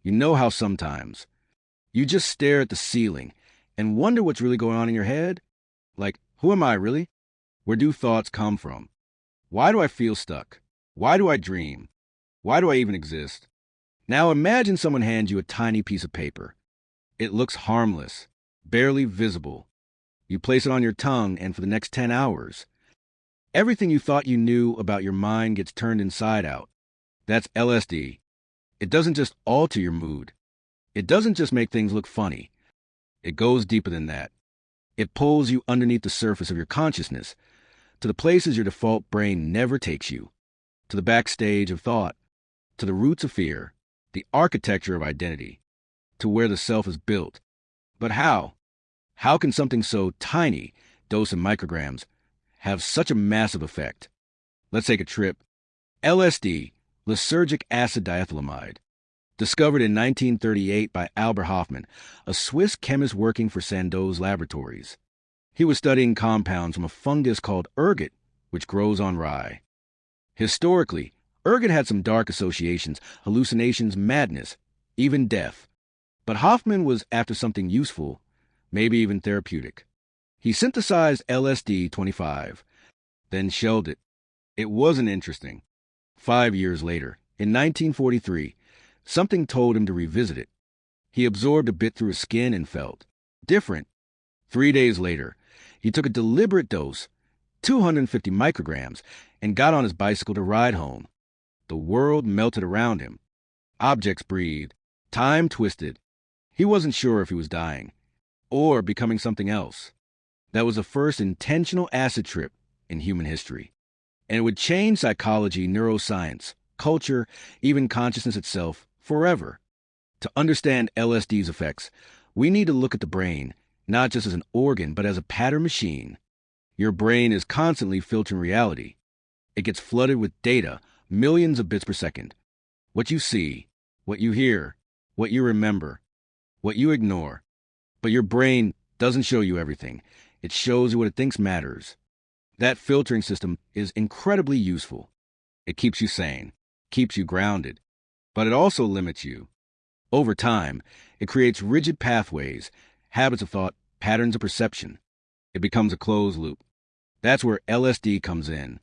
You know how sometimes you just stare at the ceiling and wonder what's really going on in your head? Like, who am I really? Where do thoughts come from? Why do I feel stuck? Why do I dream? Why do I even exist? Now imagine someone hands you a tiny piece of paper. It looks harmless, barely visible. You place it on your tongue, and for the next 10 hours, everything you thought you knew about your mind gets turned inside out. That's LSD. It doesn't just alter your mood. It doesn't just make things look funny. It goes deeper than that. It pulls you underneath the surface of your consciousness, to the places your default brain never takes you, to the backstage of thought, to the roots of fear, the architecture of identity, to where the self is built. But how? How can something so tiny, dose in micrograms, have such a massive effect? Let's take a trip. LSD, lysergic acid diethylamide, discovered in 1938 by Albert Hofmann, a Swiss chemist working for Sandoz Laboratories. He was studying compounds from a fungus called ergot, which grows on rye. Historically, ergot had some dark associations, hallucinations, madness, even death. But Hoffman was after something useful, maybe even therapeutic. He synthesized LSD-25, then shelved it. It wasn't interesting. 5 years later, in 1943, something told him to revisit it. He absorbed a bit through his skin and felt different. 3 days later, he took a deliberate dose, 250 micrograms, and got on his bicycle to ride home. The world melted around him. Objects breathed. Time twisted. He wasn't sure if he was dying or becoming something else. That was the first intentional acid trip in human history. And it would change psychology, neuroscience, culture, even consciousness itself forever. To understand LSD's effects, we need to look at the brain, not just as an organ, but as a pattern machine. Your brain is constantly filtering reality. It gets flooded with data, millions of bits per second. What you see, what you hear, what you remember, what you ignore. But your brain doesn't show you everything. It shows you what it thinks matters. That filtering system is incredibly useful. It keeps you sane, keeps you grounded, but it also limits you. Over time, it creates rigid pathways, habits of thought, patterns of perception. It becomes a closed loop. That's where LSD comes in.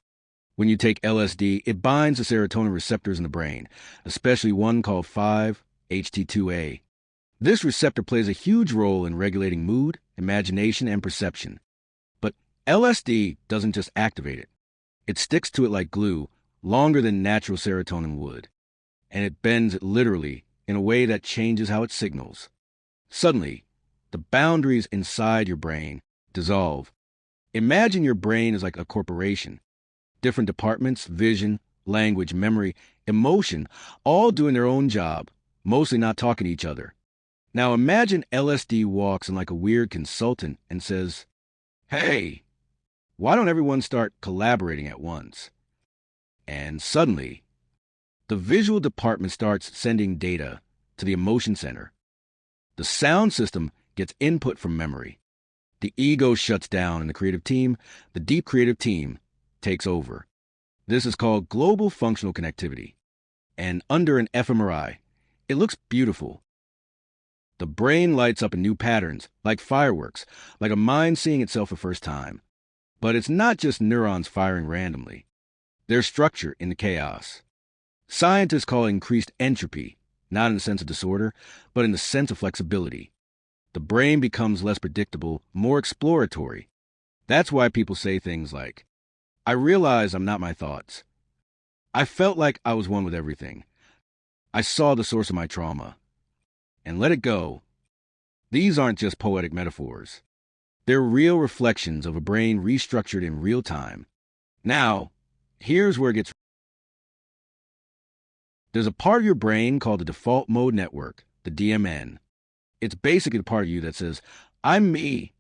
When you take LSD, it binds the serotonin receptors in the brain, especially one called 5-HT2A. This receptor plays a huge role in regulating mood, imagination, and perception. But LSD doesn't just activate it. It sticks to it like glue, longer than natural serotonin would. And it bends it literally in a way that changes how it signals. Suddenly, the boundaries inside your brain dissolve. Imagine your brain is like a corporation. Different departments, vision, language, memory, emotion, all doing their own job, mostly not talking to each other. Now imagine LSD walks in like a weird consultant and says, "Hey, why don't everyone start collaborating at once?" And suddenly, the visual department starts sending data to the emotion center. The sound system gets input from memory. The ego shuts down and the deep creative team, takes over. This is called global functional connectivity. And under an fMRI, it looks beautiful. The brain lights up in new patterns, like fireworks, like a mind seeing itself for the first time. But it's not just neurons firing randomly. There's structure in the chaos. Scientists call it increased entropy, not in the sense of disorder, but in the sense of flexibility. The brain becomes less predictable, more exploratory. That's why people say things like, "I realize I'm not my thoughts. I felt like I was one with everything. I saw the source of my trauma. And let it go." These aren't just poetic metaphors. They're real reflections of a brain restructured in real time. Now, here's where it gets. There's a part of your brain called the default mode network, the DMN. It's basically the part of you that says, "I'm me."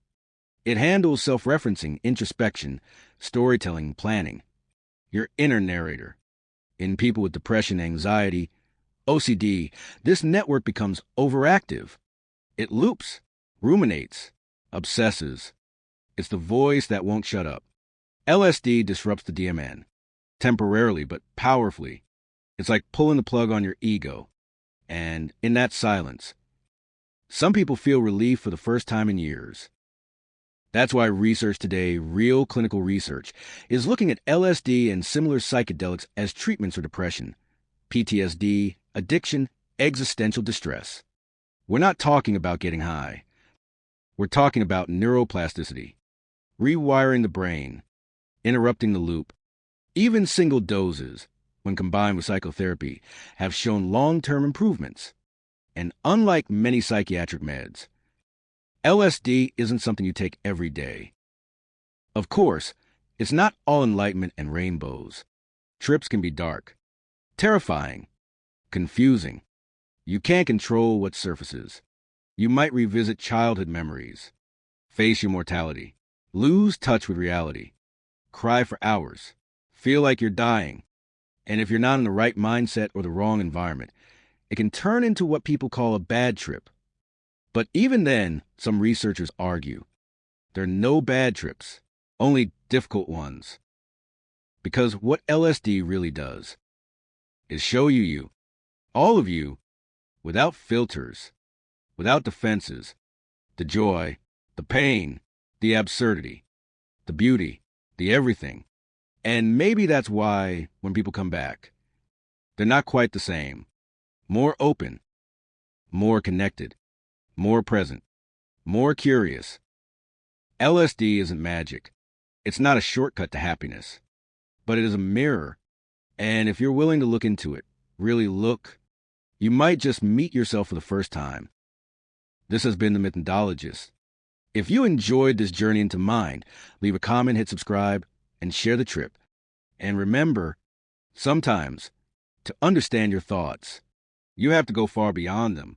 It handles self-referencing, introspection, storytelling, planning. Your inner narrator. In people with depression, anxiety, OCD, this network becomes overactive. It loops, ruminates, obsesses. It's the voice that won't shut up. LSD disrupts the DMN, temporarily but powerfully. It's like pulling the plug on your ego. And in that silence, some people feel relief for the first time in years. That's why research today, real clinical research, is looking at LSD and similar psychedelics as treatments for depression, PTSD, addiction, existential distress. We're not talking about getting high. We're talking about neuroplasticity, rewiring the brain, interrupting the loop. Even single doses, when combined with psychotherapy, have shown long-term improvements. And unlike many psychiatric meds, LSD isn't something you take every day. Of course, it's not all enlightenment and rainbows. Trips can be dark, terrifying, confusing. You can't control what surfaces. You might revisit childhood memories, face your mortality, lose touch with reality, cry for hours, feel like you're dying. And if you're not in the right mindset or the wrong environment, it can turn into what people call a bad trip. But even then, some researchers argue there are no bad trips, only difficult ones. Because what LSD really does is show you, all of you, without filters, without defenses, the joy, the pain, the absurdity, the beauty, the everything. And maybe that's why, when people come back, they're not quite the same. More open, more connected, more present, more curious. LSD isn't magic. It's not a shortcut to happiness. But it is a mirror. And if you're willing to look into it, really look, you might just meet yourself for the first time. This has been The Mythologist. If you enjoyed this journey into mind, leave a comment, hit subscribe, and share the trip. And remember, sometimes, to understand your thoughts, you have to go far beyond them.